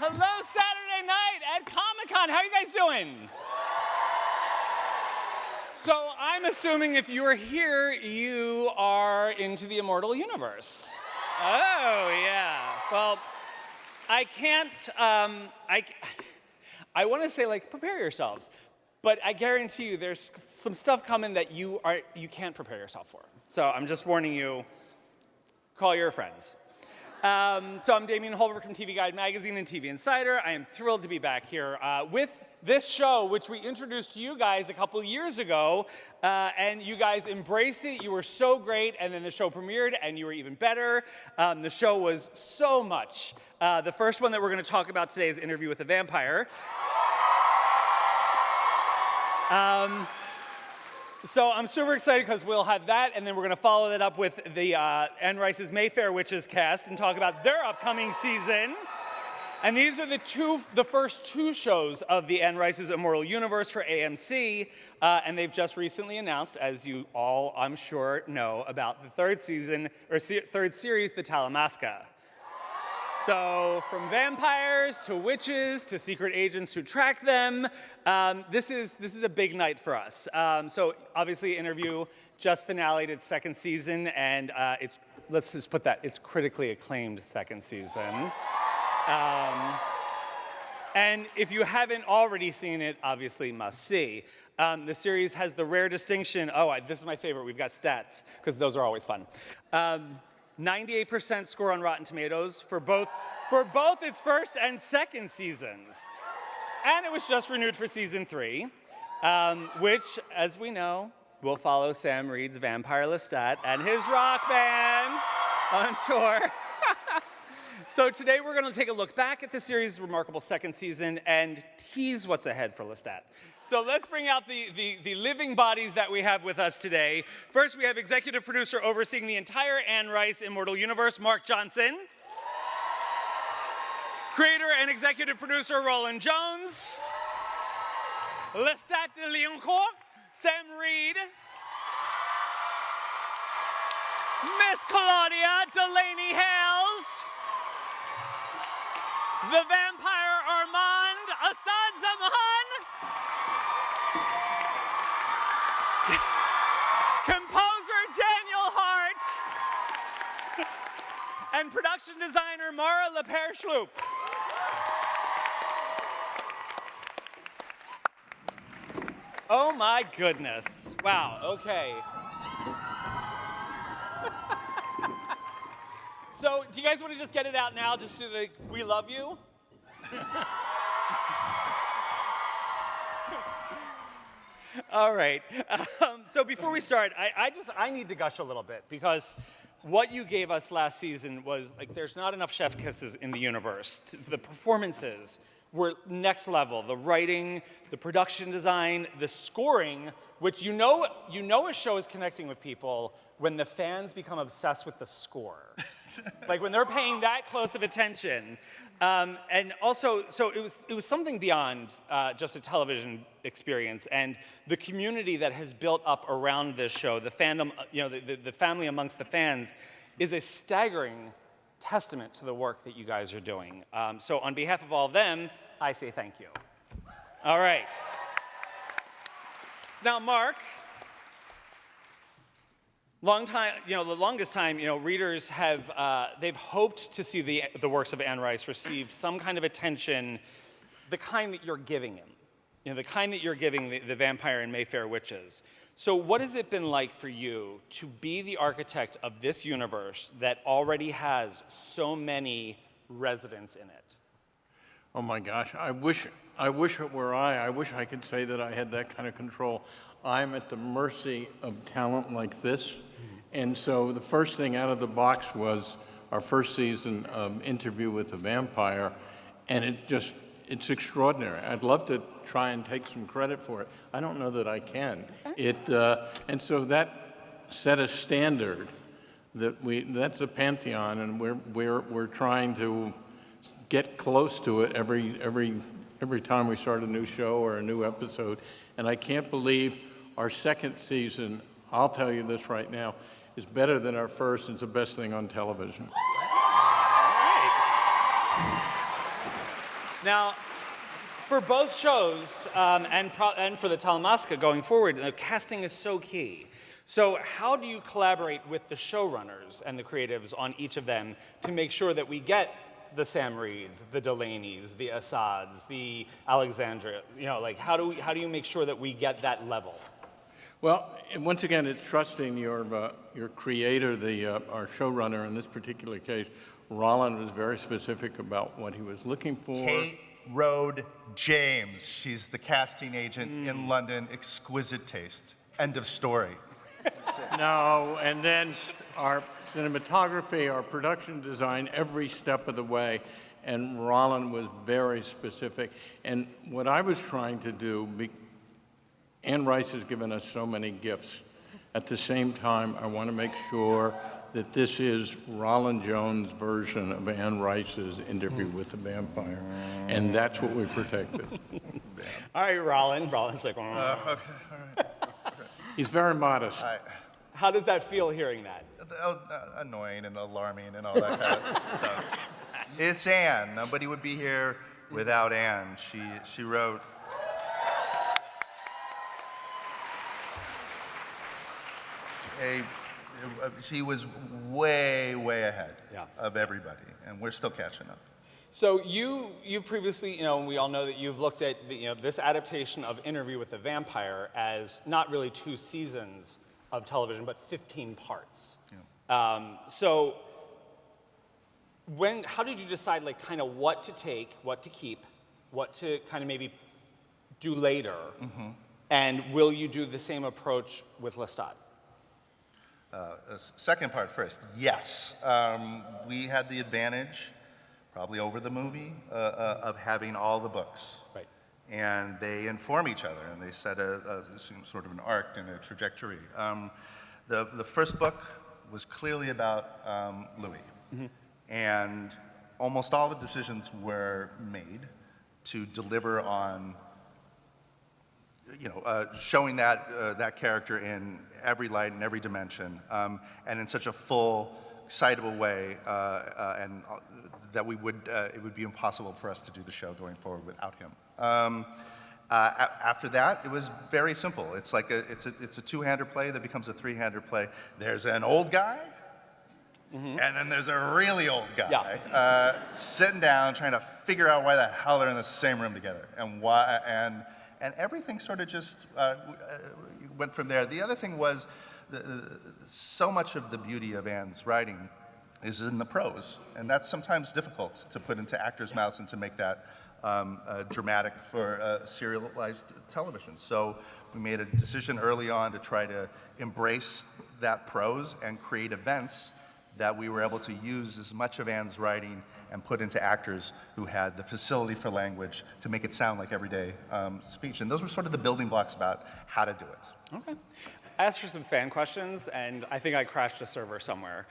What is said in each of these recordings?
Hello, Saturday night at Comic-Con. How are you guys doing? So I'm assuming if you are here, you are into the immortal universe. Oh, yeah. Well, I can't, I want to say, like, prepare yourselves. But I guarantee you there's some stuff coming that you can't prepare yourself for. So I'm just warning you, call your friends. So I'm Damien Holbrook from TV Guide Magazine and TV Insider. I am thrilled to be back here with this show, which we introduced to you guys a couple years ago, and you guys embraced it. You were so great, and then the show premiered, and you were even better. The show was so much. The first one that we're going to talk about today is Interview with a Vampire. So I'm super excited because we'll have that, and then we're going to follow that up with the Anne Rice's Mayfair Witches cast and talk about their upcoming season. And these are the first two shows of the Anne Rice's Immortal Universe for AMC, and they've just recently announced, as you all, I'm sure, know, about the third season, or third series, The Talamasca. So from vampires to witches to secret agents who track them, this is a big night for us. So obviously Interview just finaleed its second season, and let's just put that, it's critically acclaimed second season. And if you haven't already seen it, obviously must see. The series has the rare distinction, this is my favorite, we've got stats, because those are always fun. 98% score on Rotten Tomatoes for both its first and second seasons. And it was just renewed for season 3, which, as we know, will follow Sam Reid's vampire Lestat and his rock band on tour. So today we're going to take a look back at the series' remarkable second season and tease what's ahead for Lestat. So let's bring out the living bodies that we have with us today. First, we have executive producer overseeing the entire Anne Rice Immortal Universe, Mark Johnson. Creator and executive producer, Rolin Jones. Lestat de Liancourt, Sam Reid. Miss Claudia Delainey Hayles. The vampire Armand, Assad Zaman. Composer Daniel Hart. And production designer Mara LePere-Schloop. Oh my goodness. Wow, okay. So, do you guys want to just get it out now? Just do the "we love you"? All right. So before we start, I need to gush a little bit because what you gave us last season was like there's not enough chef kisses in the universe. The performances were next level. The writing, the production design, the scoring, which you know a show is connecting with people when the fans become obsessed with the score. Like when they're paying that close of attention. And also, so it was something beyond just a television experience, and the community that has built up around this show, the fandom, the family amongst the fans, is a staggering testament to the work that you guys are doing. So on behalf of all of them, I say thank you. All right. Now, Mark, the longest time, readers have, they've hoped to see the works of Anne Rice receive some kind of attention, the kind that you're giving him, the kind that you're giving the Vampire and Mayfair Witches. So what has it been like for you to be the architect of this universe that already has so many residents in it? Oh my gosh, I wish it were I wish I could say that I had that kind of control. I'm at the mercy of talent like this. And so the first thing out of the box was our first season of Interview with a Vampire, and it's extraordinary. I'd love to try and take some credit for it. I don't know that I can. And so that set a standard that's a pantheon, and we're trying to get close to it every time we start a new show or a new episode. And I can't believe our second season, I'll tell you this right now, is better than our first. It's the best thing on television. Now, for both shows and for the Talamasca going forward, casting is so key. So how do you collaborate with the showrunners and the creatives on each of them to make sure that we get the Sam Reids, the Delaneys, the Assads, the Alexandria? Like how do you make sure that we get that level? Well, once again, it's trusting your creator, our showrunner in this particular case. Rolin was very specific about what he was looking for. Kate Rode James. She's the casting agent in London. Exquisite taste. End of story. No, and then our cinematography, our production design, every step of the way, and Rolin was very specific. And what I was trying to do, Anne Rice has given us so many gifts. At the same time, I want to make sure that this is Rolin Jones' version of Anne Rice's Interview with the Vampire, and that's what we protected. All right, Rolin's like, Okay, all right. He's very modest. How does that feel hearing that? Annoying and alarming and all that kind of stuff. It's Anne. Nobody would be here without Anne. She wrote. She was way ahead of everybody, and we're still catching up. So you previously, we all know that you've looked at this adaptation of Interview with the Vampire as not really 2 seasons of television, but 15 parts. Yeah. So how did you decide, like, kind of what to take, what to keep, what to kind of maybe do later, and will you do the same approach with Lestat? Second part first. Yes, we had the advantage, probably over the movie, of having all the books. Right. And they inform each other, and they set a sort of an arc and a trajectory. The first book was clearly about Louis, and almost all the decisions were made to deliver on, showing that character in every light and every dimension, and in such a full, excitable way, and that it would be impossible for us to do the show going forward without him. After that, it was very simple. It's like it's a 2-hander play that becomes a 3-hander play. There's an old guy, and then there's a really old guy sitting down trying to figure out why the hell they're in the same room together, and why, and everything sort of just went from there. The other thing was, so much of the beauty of Anne's writing is in the prose, and that's sometimes difficult to put into actors' mouths and to make that dramatic for serialized television. So we made a decision early on to try to embrace that prose and create events that we were able to use as much of Anne's writing and put into actors who had the facility for language to make it sound like everyday speech. And those were sort of the building blocks about how to do it. Okay. I asked for some fan questions, and I think I crashed a server somewhere.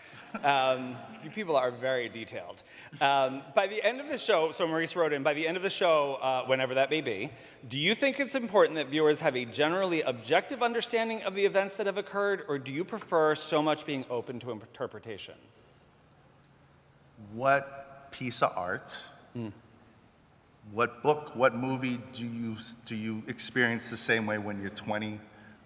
You people are very detailed. By the end of the show, so Maurice wrote in, by the end of the show, whenever that may be, do you think it's important that viewers have a generally objective understanding of the events that have occurred, or do you prefer so much being open to interpretation? What piece of art, what book, what movie do you experience the same way when you're 20,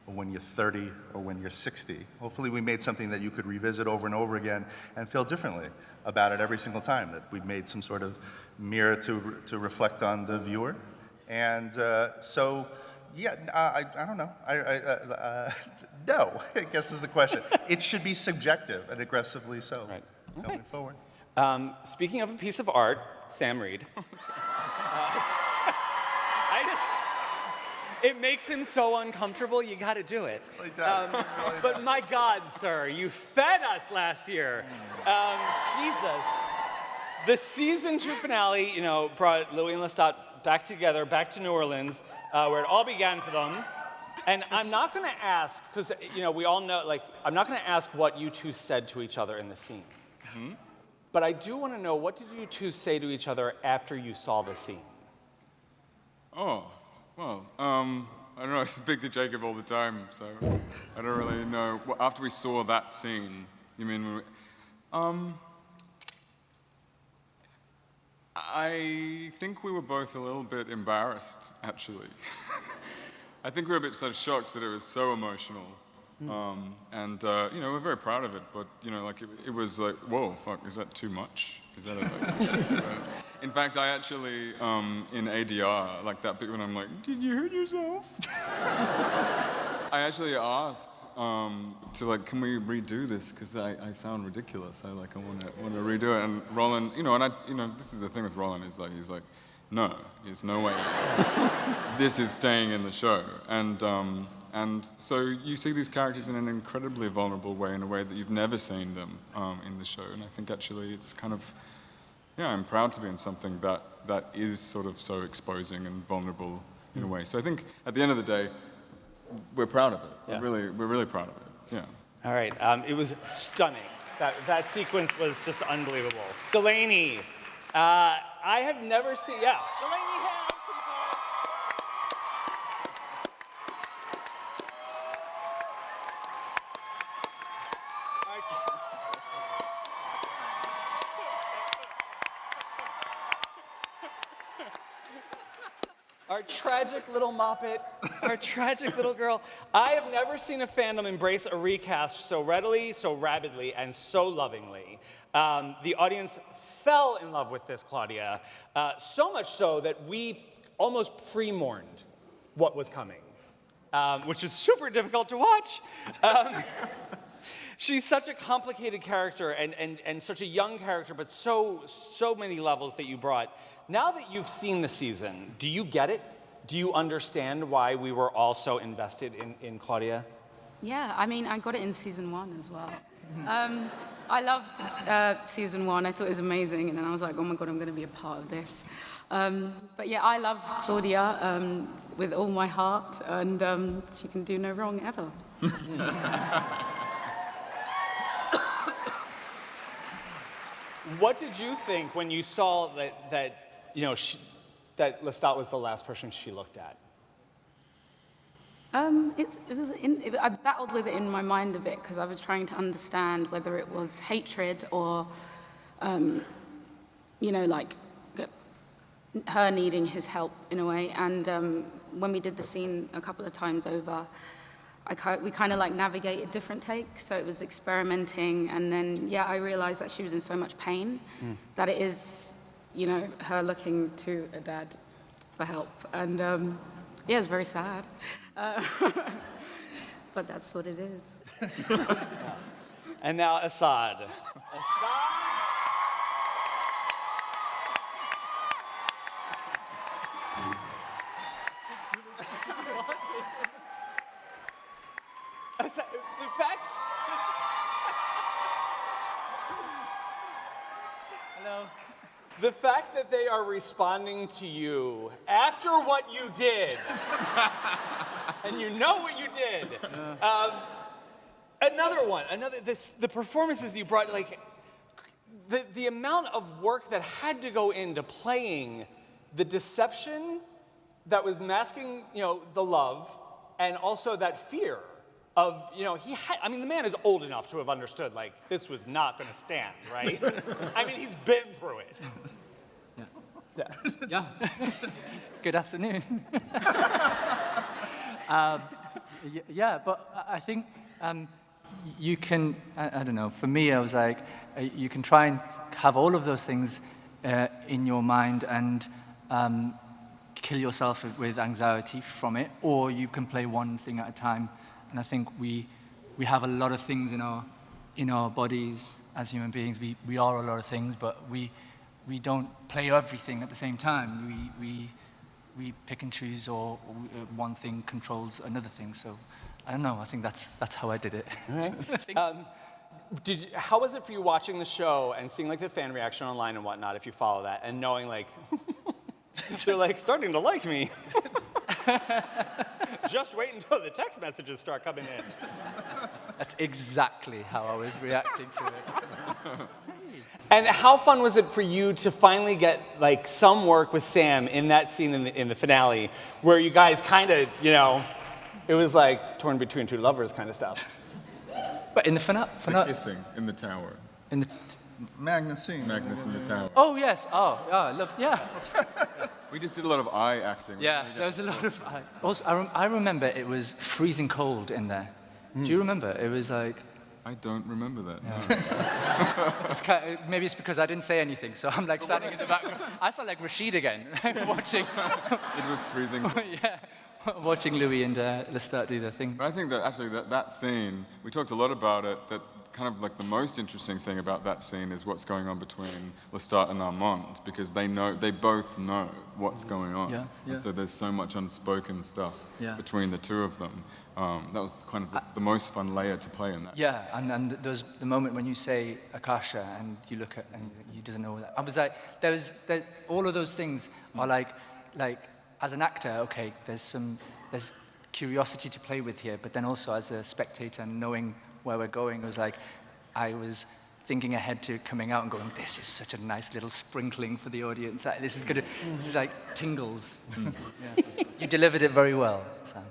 or when you're 30, or when you're 60? Hopefully we made something that you could revisit over and over again and feel differently about it every single time, that we've made some sort of mirror to reflect on the viewer. And so, yeah, I don't know. No, I guess is the question. It should be subjective and aggressively so, right. Going forward. Speaking of a piece of art, Sam Reid. It makes him so uncomfortable, you gotta do it. Really does. Really But does. my God, sir, you fed us last year. Jesus. The season 2 finale, brought Louis and Lestat back together, back to New Orleans, where it all began for them. And I'm not gonna ask, because we all know, I'm not gonna ask what you two said to each other in the scene. But I do wanna know, what did you two say to each other after you saw the scene? Oh, well, I don't know, I speak to Jacob all the time, so I don't really know. Well, after we saw that scene, you mean when we, I think we were both a little bit embarrassed, actually. I think we were a bit sort of shocked that it was so emotional. And we're very proud of it, but, like, it was like, whoa, fuck, is that too much? Is that In fact, I actually, in ADR, like that bit when I'm like, did you hurt yourself? I actually asked to, like, can we redo this? Because I sound ridiculous. I want to redo it. And Rolin, this is the thing with Rolin, is like, he's like, no, there's no way. This is staying in the show. And so you see these characters in an incredibly vulnerable way, in a way that you've never seen them in the show. And I think actually it's kind of, I'm proud to be in something that is sort of so exposing and vulnerable in a way. So I think at the end of the day, we're proud of it. Yeah. We're really proud of it. Yeah. All right. It was stunning. That sequence was just unbelievable. Delainey, I have never seen. Yeah. Delainey Hayles, our tragic little Moppet, our tragic little girl. I have never seen a fandom embrace a recast so readily, so rapidly, and so lovingly. The audience fell in love with this Claudia, so much so that we almost pre-mourned what was coming, which is super difficult to watch. She's such a complicated character and such a young character, but so many levels that you brought. Now that you've seen the season, do you get it? Do you understand why we were all so invested in Claudia? Yeah, I mean, I got it in season 1 as well. I loved season 1. I thought it was amazing, and then I was like, oh my God, I'm going to be a part of this. But yeah, I love Claudia with all my heart, and she can do no wrong ever. What did you think when you saw that Lestat was the last person she looked at? I battled with it in my mind a bit because I was trying to understand whether it was hatred or, like her needing his help in a way. And when we did the scene a couple of times over, we kind of like navigated different takes. So it was experimenting, and then I realized that she was in so much pain that it is, her looking to a dad for help, and it's very sad. But that's what it is. And now Assad. The fact that they are responding to you after what you did, and you know what you did. The performances you brought, like, the amount of work that had to go into playing the deception that was masking, the love, and also that fear of, the man is old enough to have understood, like, this was not going to stand, right? I mean, he's been through it. Yeah. Good afternoon. But I think you can, I don't know, for me, I was like, you can try and have all of those things in your mind and kill yourself with anxiety from it, or you can play one thing at a time. And I think we have a lot of things in our bodies as human beings. We are a lot of things, but we don't play everything at the same time. We pick and choose, or one thing controls another thing. So I don't know. I think that's how I did it. All right. How was it for you watching the show and seeing like the fan reaction online and whatnot, if you follow that, and knowing like they're like starting to like me? Just wait until the text messages start coming in. That's exactly how I was reacting to it. And how fun was it for you to finally get like some work with Sam in that scene in the finale, where you guys kind of, it was like torn between two lovers kind of stuff? But in the finale, The kissing in the tower. Magnuson. Magnus in the tower. Oh, yes. Oh, I love, yeah. We just did a lot of eye acting. Yeah, there was a lot of... Also, I remember it was freezing cold in there. Do you remember? It was like... I don't remember that. No. Maybe it's because I didn't say anything, so I'm like standing in the background. I felt like Rashid again, watching... It was freezing. Yeah, watching Louis and Lestat do their thing. But I think that actually that scene, we talked a lot about it, that kind of like the most interesting thing about that scene is what's going on between Lestat and Armand, because they both know what's going on. Yeah, yeah. And so there's so much unspoken stuff Yeah. between the two of them. That was kind of the most fun layer to play in that. Yeah, and there's the moment when you say Akasha and you look at and he doesn't know that. I was like, all of those things are like as an actor, okay, there's curiosity to play with here, but then also as a spectator knowing where we're going, it was like I was thinking ahead to coming out and going, this is such a nice little sprinkling for the audience. This is like tingles. Yeah. You delivered it very well, Sam.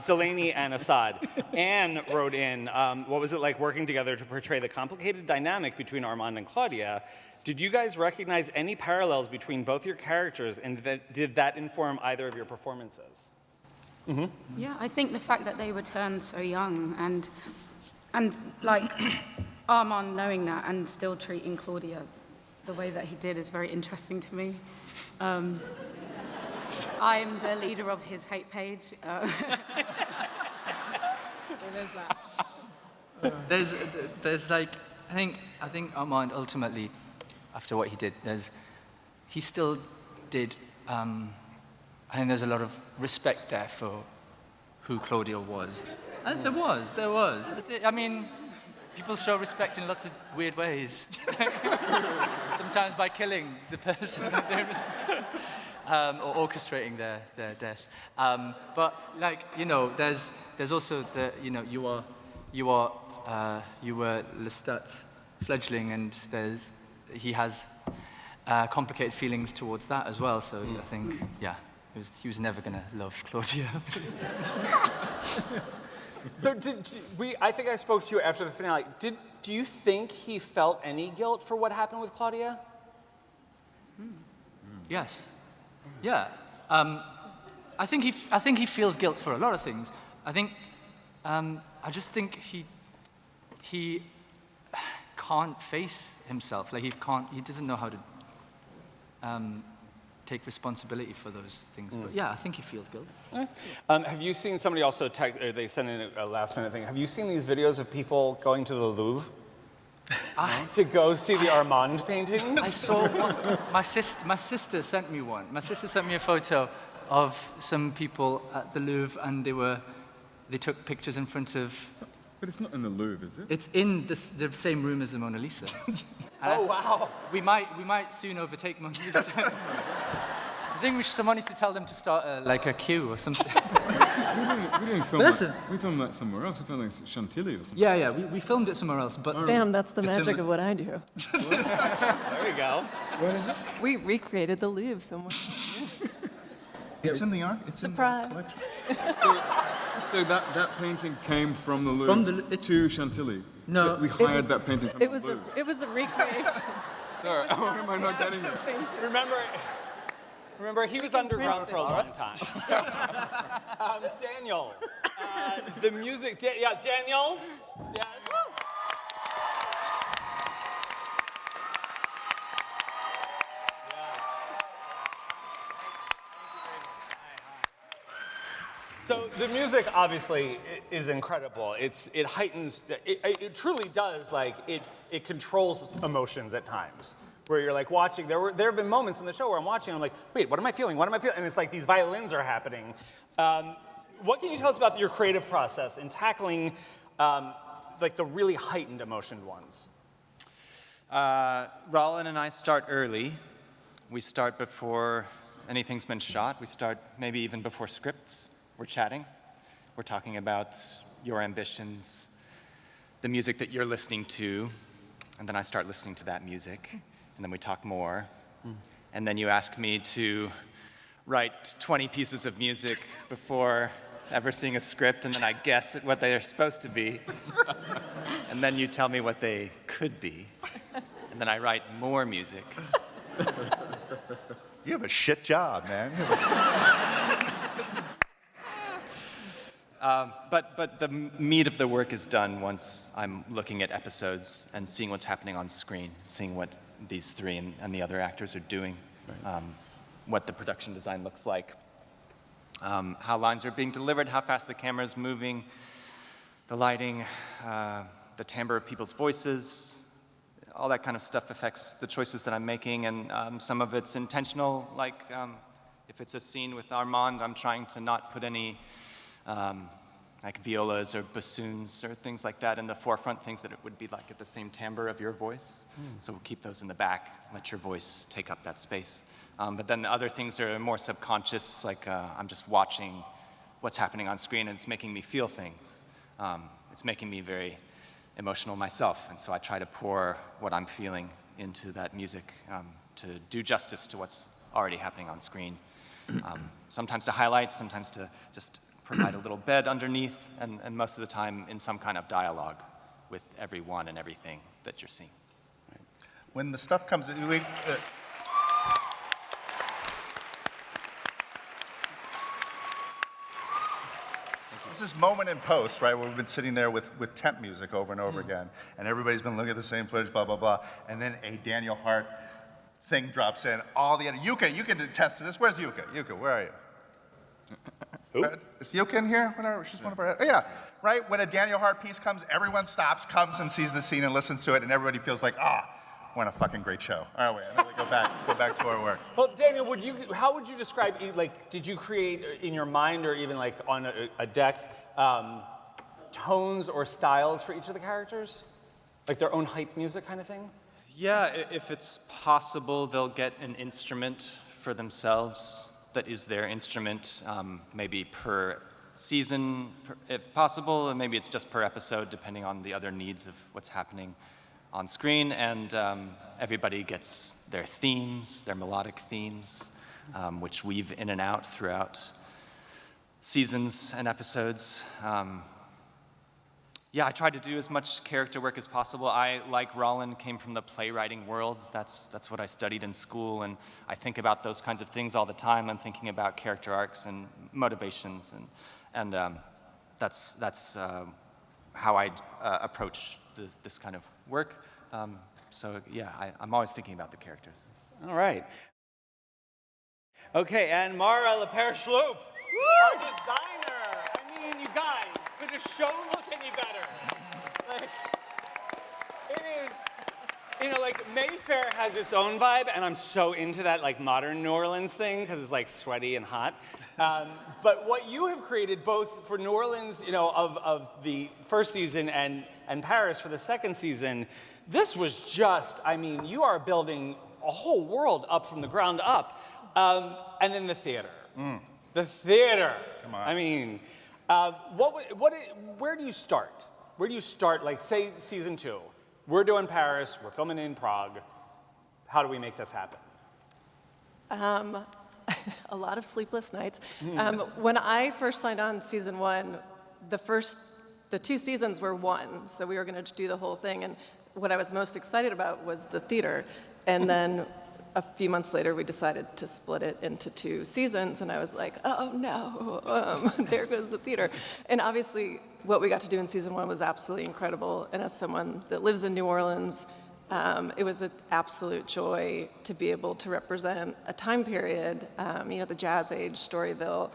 Delainey and Assad. Anne wrote in, what was it like working together to portray the complicated dynamic between Armand and Claudia? Did you guys recognize any parallels between both your characters, and did that inform either of your performances? Mm-hmm. Yeah, I think the fact that they returned so young and like Armand knowing that and still treating Claudia the way that he did is very interesting to me. I'm the leader of his hate page. So there's that. There's like I think Armand ultimately, after what he did, he still did. I think there's a lot of respect there for who Claudia was. And there was. I mean, people show respect in lots of weird ways. Sometimes by killing the person or orchestrating their death. But like there's also you were Lestat's fledgling, and he has complicated feelings towards that as well. So I think he was never gonna love Claudia. So I think I spoke to you after the finale. Do you think he felt any guilt for what happened with Claudia? Yes. Yeah. I think he feels guilt for a lot of things. I just think he can't face himself. Like he doesn't know how to take responsibility for those things. But yeah, I think he feels guilt. Have you seen somebody also they sent in a last minute thing? Have you seen these videos of people going to the Louvre to go see the Armand painting? I saw one. My sister sent me one. My sister sent me a photo of some people at the Louvre, and they took pictures in front of. But it's not in the Louvre, is it? It's in the same room as the Mona Lisa. Oh wow! We might soon overtake Mona Lisa. I think someone needs to tell them to start a queue or something. We didn't film that. We filmed that somewhere else. We filmed that in Chantilly or something. Yeah. We filmed it somewhere else. But Sam, that's the magic of what I do. There we go. What is it? We recreated the Louvre somewhere. It's in the art. It's Surprise. in the collection. So that painting came from the Louvre to Chantilly. No, so we hired that painting from the Louvre. It was a recreation. Sorry, why am I not getting this? Remember, he was underground for a long time. Daniel, the music. Daniel. Yeah. So the music obviously is incredible. It heightens. It truly does. Like it controls emotions at times. Where you're like watching, there have been moments in the show where I'm watching, I'm like, wait, what am I feeling? What am I feeling? And it's like these violins are happening. What can you tell us about your creative process in tackling like the really heightened emotioned ones? Rolin and I start early. We start before anything's been shot. We start maybe even before scripts. We're chatting. We're talking about your ambitions, the music that you're listening to, and then I start listening to that music. And then we talk more. And then you ask me to write 20 pieces of music before ever seeing a script, and then I guess at what they are supposed to be. And then you tell me what they could be. And then I write more music. You have a shit job, man. But the meat of the work is done once I'm looking at episodes and seeing what's happening on screen, seeing what these three and the other actors are doing, what the production design looks like, how lines are being delivered, how fast the camera is moving, the lighting, the timbre of people's voices. All that kind of stuff affects the choices that I'm making, and some of it's intentional, like if it's a scene with Armand, I'm trying to not put any like violas or bassoons or things like that in the forefront, things that it would be like at the same timbre of your voice. So we'll keep those in the back, let your voice take up that space. But then the other things are more subconscious, like I'm just watching what's happening on screen and it's making me feel things. It's making me very emotional myself, and so I try to pour what I'm feeling into that music to do justice to what's already happening on screen. Sometimes to highlight, sometimes to just provide a little bed underneath, and most of the time in some kind of dialogue with everyone and everything that you're seeing. When the stuff comes, this is moment in post, right, where we've been sitting there with temp music over and over again, and everybody's been looking at the same footage, blah, blah, blah, and then a Daniel Hart thing drops in, all the other, Yuka, you can attest to this. Where's Yuka? Yuka, where are you? Who? Is Yuka in here? Whatever, she's one of our, oh yeah, right, when a Daniel Hart piece comes, everyone stops, comes and sees the scene and listens to it, and everybody feels like, what a fucking great show. All right, wait, and then we go back to our work. Well, Daniel, how would you describe, like, did you create in your mind or even like on a deck tones or styles for each of the characters? Like their own hype music kind of thing? Yeah, if it's possible, they'll get an instrument for themselves that is their instrument, maybe per season, if possible, and maybe it's just per episode, depending on the other needs of what's happening on screen, and everybody gets their themes, their melodic themes, which weave in and out throughout seasons and episodes. Yeah, I tried to do as much character work as possible. I, like Rolin, came from the playwriting world. That's what I studied in school, and I think about those kinds of things all the time. I'm thinking about character arcs and motivations, and that's how I approach this kind of work. So yeah, I'm always thinking about the characters. All right. Okay, and Mara LePere-Schloop, our designer. I mean, you guys, could a show look any better? Like, it is, like Mayfair has its own vibe, and I'm so into that like modern New Orleans thing because it's like sweaty and hot. But what you have created both for New Orleans, of the first season and Paris for the second season, this was just, I mean, you are building a whole world up from the ground up. And then the theater. The theater. Come on. I mean, where do you start? Where do you start, like, say, season 2? We're doing Paris, we're filming in Prague. How do we make this happen? A lot of sleepless nights. When I first signed on season 1, the 2 seasons were one, so we were going to do the whole thing. And what I was most excited about was the theater. And then a few months later, we decided to split it into 2 seasons, and I was like, oh no, there goes the theater. And obviously, what we got to do in season 1 was absolutely incredible. And as someone that lives in New Orleans, it was an absolute joy to be able to represent a time period, the Jazz Age, Storyville,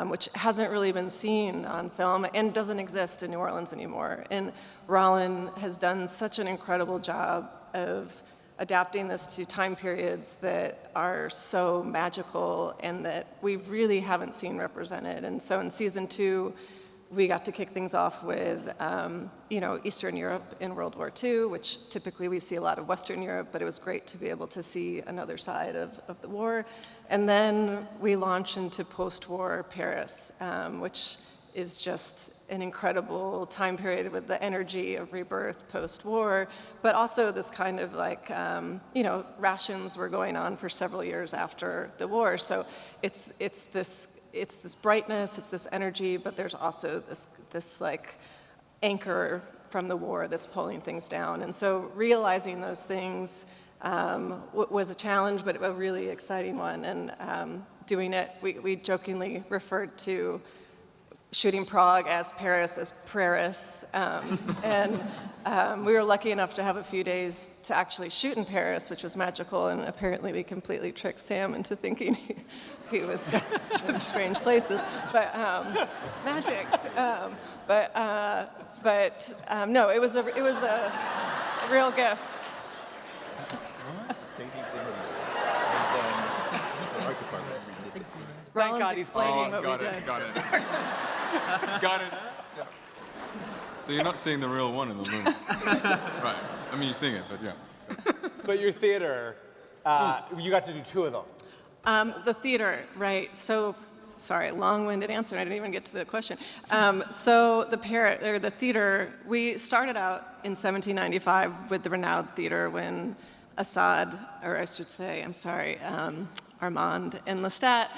which hasn't really been seen on film and doesn't exist in New Orleans anymore. And Rolin has done such an incredible job of adapting this to time periods that are so magical and that we really haven't seen represented. And so in season 2, we got to kick things off with, Eastern Europe in World War II, which typically we see a lot of Western Europe, but it was great to be able to see another side of the war. And then we launch into post-war Paris, which is just an incredible time period with the energy of rebirth post-war, but also this kind of like, rations were going on for several years after the war. So it's this brightness, it's this energy, but there's also this like anchor from the war that's pulling things down. And so realizing those things was a challenge, but a really exciting one. And doing it, we jokingly referred to shooting Prague as Paris as Paris. And we were lucky enough to have a few days to actually shoot in Paris, which was magical. And apparently we completely tricked Sam into thinking he was in strange places. But magic. No, it was a real gift. Thank Rolin's God he's explaining Oh, what we got did. it, got it. Got it. So you're not seeing the real one in the movie. Right. I mean, you're seeing it, but yeah. But your theater, you got to do 2 of them. The theater, right. So, sorry, long-winded answer. I didn't even get to the question. So the theater, we started out in 1795 with the Renowned Theater when Assad, or I should say, I'm sorry, Armand and Lestat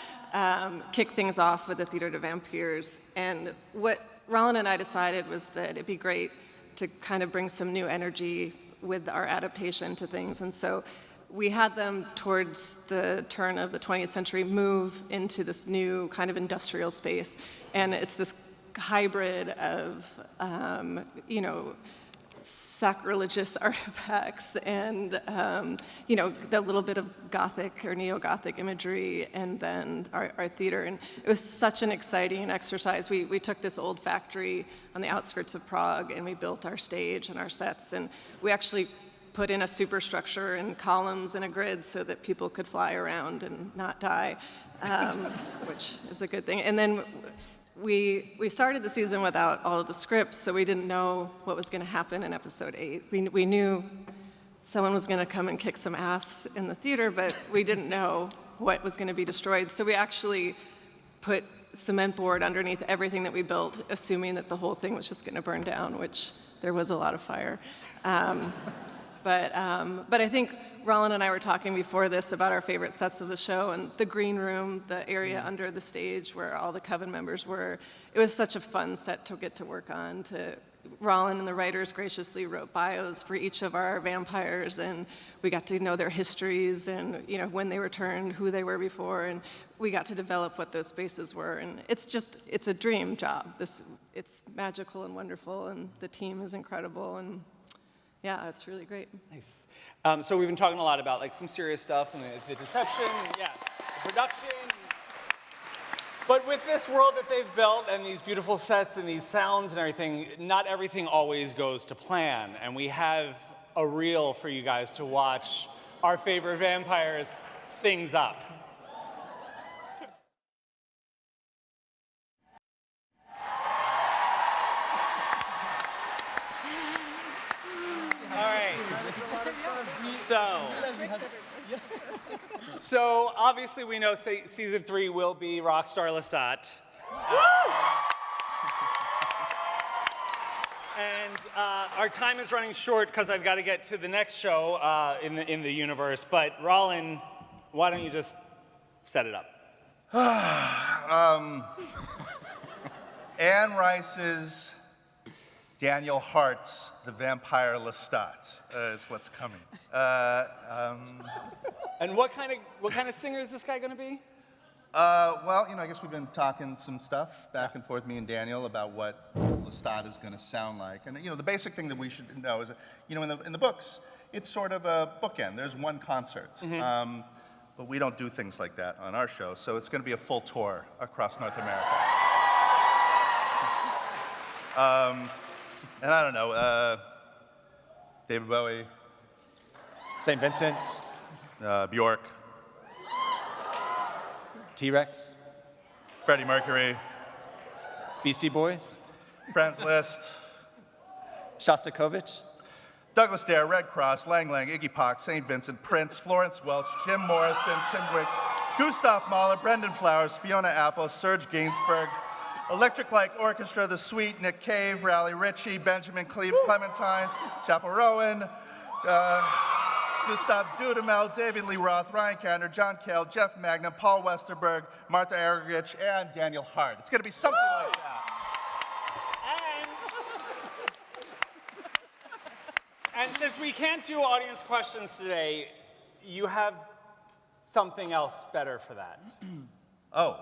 kicked things off with the Theater de Vampires. And what Rolin and I decided was that it'd be great to kind of bring some new energy with our adaptation to things. And so we had them, towards the turn of the 20th century, move into this new kind of industrial space. And it's this hybrid of, sacrilegious artifacts and, the little bit of Gothic or neo-Gothic imagery, and then our theater. And it was such an exciting exercise. We took this old factory on the outskirts of Prague, and we built our stage and our sets. And we actually put in a superstructure and columns and a grid so that people could fly around and not die, which is a good thing. And then we started the season without all of the scripts, so we didn't know what was going to happen in episode 8. We knew someone was going to come and kick some ass in the theater, but we didn't know what was going to be destroyed. So we actually put cement board underneath everything that we built, assuming that the whole thing was just going to burn down, which there was a lot of fire. But I think Rolin and I were talking before this about our favorite sets of the show, and the green room, the area under the stage where all the Coven members were. It was such a fun set to get to work on. Rolin and the writers graciously wrote bios for each of our vampires, and we got to know their histories and when they returned, who they were before, and we got to develop what those spaces were. And it's a dream job. It's magical and wonderful, and the team is incredible, and yeah, it's really great. Nice. So we've been talking a lot about some serious stuff and the deception, the production. But with this world that they've built and these beautiful sets and these sounds and everything, not everything always goes to plan. And we have a reel for you guys to watch our favorite vampires things up. So obviously we know season 3 will be Rockstar Lestat. And our time is running short because I've got to get to the next show in the universe. But Rolin, why don't you just set it up? Anne Rice's Daniel Hart's The Vampire Lestat is what's coming. And what kind of singer is this guy going to be? Well, I guess we've been talking some stuff back and forth, me and Daniel, about what Lestat is going to sound like. And the basic thing that we should know is, in the books, it's sort of a bookend. There's one concert. Mm-hmm. But we don't do things like that on our show, so it's going to be a full tour across North America. And I don't know, David Bowie, St. Vincent, Bjork, T-Rex, Freddie Mercury, Beastie Boys, Franz Liszt, Shostakovich, Douglas Dare, Red Cross, Lang Lang, Iggy Pop, St. Vincent, Prince, Florence Welch, Jim Morrison, Tim Wick, Gustav Mahler, Brendan Flowers, Fiona Apple, Serge Gainsbourg, Electric Light Orchestra, The Sweet, Nick Cave, Raleigh Ritchie, Benjamin Clementine, Chapel Rowan, Gustav Dudamel, David Lee Roth, Ryan Cantor, John Cale, Jeff Magna, Paul Westerberg, Martha Argerich, and Daniel Hart. It's going to be something like that. since we can't do audience questions today, you have something else better for that. Oh,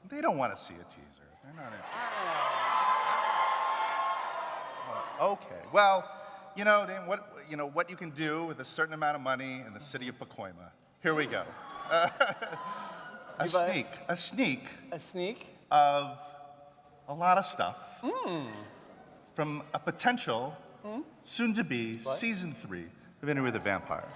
they don't want to see a teaser. They're not interested. Oh, okay. Well, Dan, what you can do with a certain amount of money in the city of Pacoima. Here we go. A sneak of a lot of stuff from a potential, soon-to-be, season 3 of Interview with the Vampire.